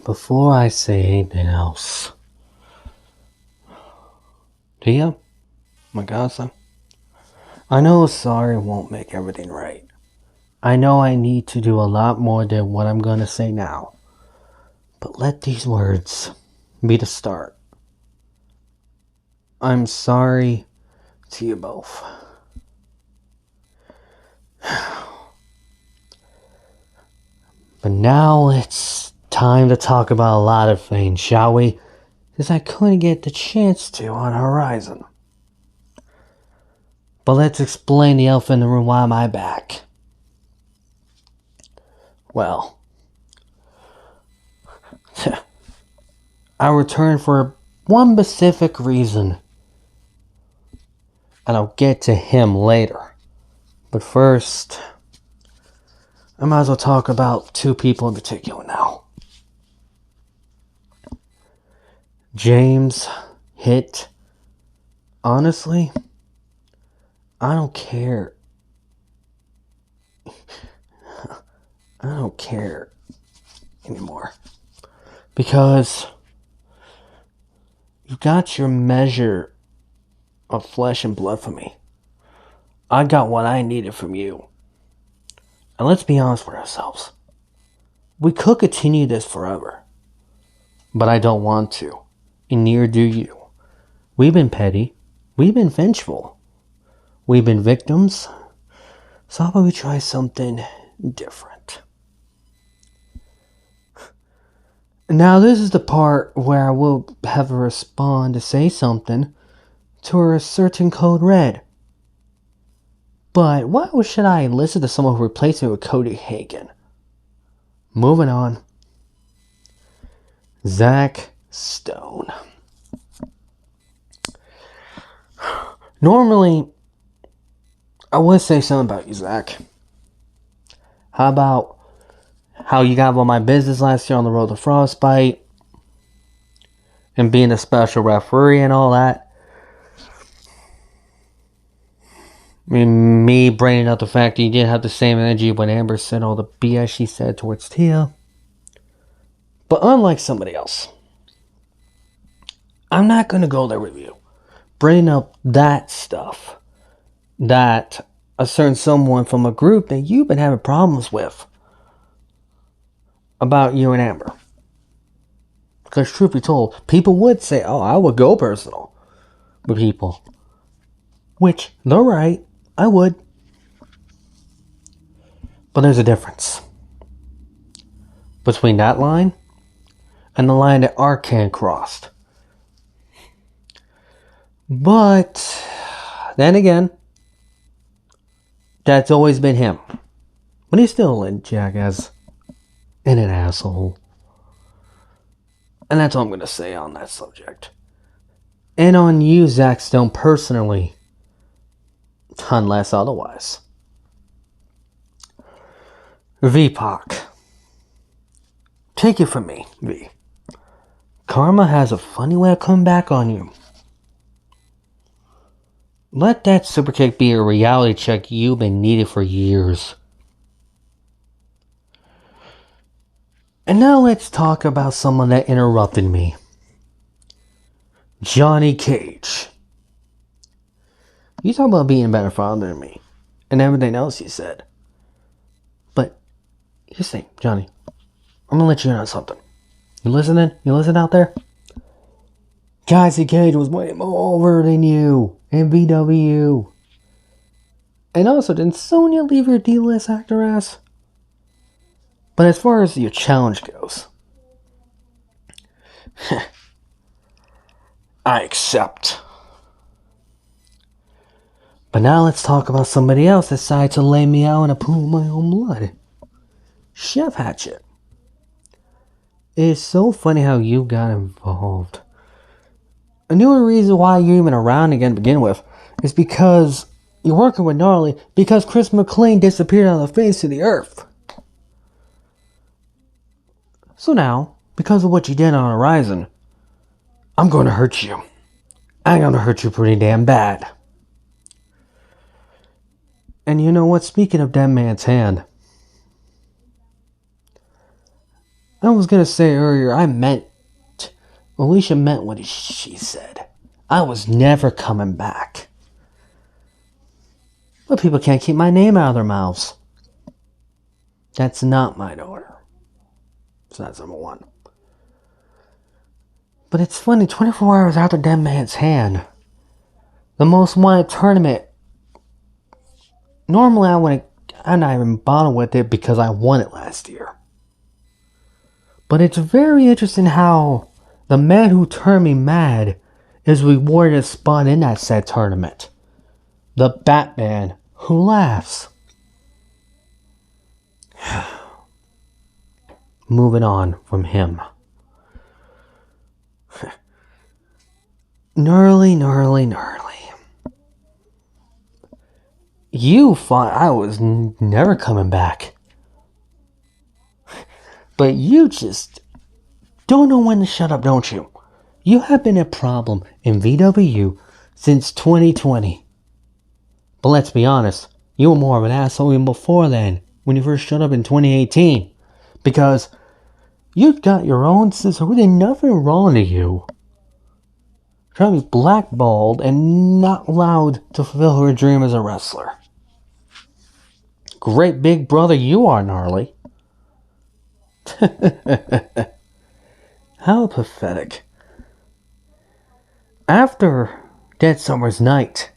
Before I say anything else, Tia, my godson, I know sorry won't make everything right. I know I need to do a lot more than what I'm going to say now. But let these words be the start. I'm sorry to you both. But now it's time to talk about a lot of things, shall we? Because I couldn't get the chance to on Horizon. But let's explain the elephant in the room. Why am I back? Well, I returned for one specific reason. And I'll get to him later. But first, I might as well talk about two people in particular now. James hit. Honestly, I don't care. I don't care anymore. Because you got your measure of flesh and blood from me. I got what I needed from you. And let's be honest with ourselves. We could continue this forever. But I don't want to. And neither do you. We've been petty. We've been vengeful. We've been victims. So how about we try something different? Now this is the part where I will have her respond to say something to a certain code red. But why should I listen to someone who replaced me with Cody Hagen? Moving on. Zach Stone. Normally, I would say something about you, Zach. How about how you got on my business last year on the road to Frostbite and being a special referee and all that? Me bringing up the fact that you didn't have the same energy when Amber said all the BS she said towards Tia. But unlike somebody else, I'm not going to go there with you. Bringing up that stuff that a certain someone from a group that you've been having problems with about you and Amber. Because truth be told, people would say, oh, I would go personal with people. Which, they're right. I would. But there's a difference between that line and the line that Arcan crossed. But then again, that's always been him. But he's still a jackass and an asshole. And that's all I'm going to say on that subject. And on you, Zach Stone, personally. Unless otherwise. VPOC. Take it from me, V. Karma has a funny way of coming back on you. Let that super kick be a reality check you've been needing for years. And now let's talk about someone that interrupted me. Johnny Cage. You talk about being a better father than me. And everything else you said. But, here's the thing, Johnny. I'm gonna let you in on something. You listening? You listen out there? Cassie Cage was way more over than you. And VWU. And also, didn't Sonya leave your D-list actor ass? But as far as your challenge goes, I accept. But now let's talk about somebody else that decided to lay me out in a pool of my own blood. Chef Hatchet. It's so funny how you got involved. And the only reason why you're even around again to begin with is because you're working with Gnarly because Chris McLean disappeared on the face of the earth. So now, because of what you did on Horizon, I'm going to hurt you. I'm going to hurt you pretty damn bad. And you know what? Speaking of Dead Man's Hand, I was gonna say earlier, Alicia meant what she said. I was never coming back. But people can't keep my name out of their mouths. That's not my daughter. So that's number one. But it's funny, 24 hours after Dead Man's Hand, the most wanted tournament. Normally I'm not even bothered with it because I won it last year. But it's very interesting how the man who turned me mad is rewarded a spot in that said tournament. The Batman who laughs. Moving on from him. Gnarly. You thought I was never coming back. But you just don't know when to shut up, don't you? You have been a problem in VWU since 2020. But let's be honest, you were more of an asshole even before then, when you first shut up in 2018. Because you've got your own sister who did nothing wrong to you. Trying to be blackballed and not allowed to fulfill her dream as a wrestler. Great big brother you are, Gnarly. How pathetic. After Dead Summer's Night,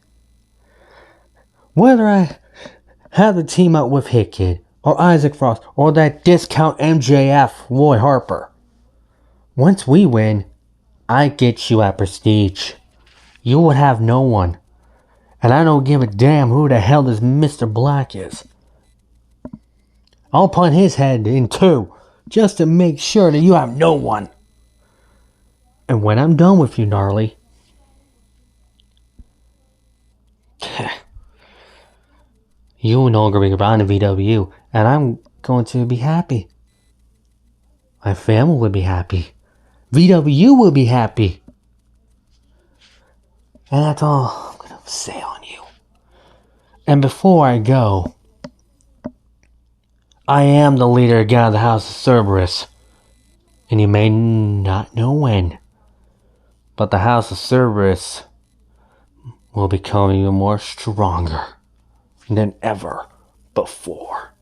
whether I have the team up with Hit Kid, or Isaac Frost, or that discount MJF Roy Harper, once we win, I get you at Prestige. You would have no one. And I don't give a damn who the hell this Mr. Black is. I'll punt his head in two, just to make sure that you have no one. And when I'm done with you, Gnarly, you will no longer be around in VW, and I'm going to be happy. My family will be happy. VW will be happy. And that's all I'm going to say on you. And before I go, I am the leader again of the House of Cerberus. And you may not know when, but the House of Cerberus will become even more stronger than ever before.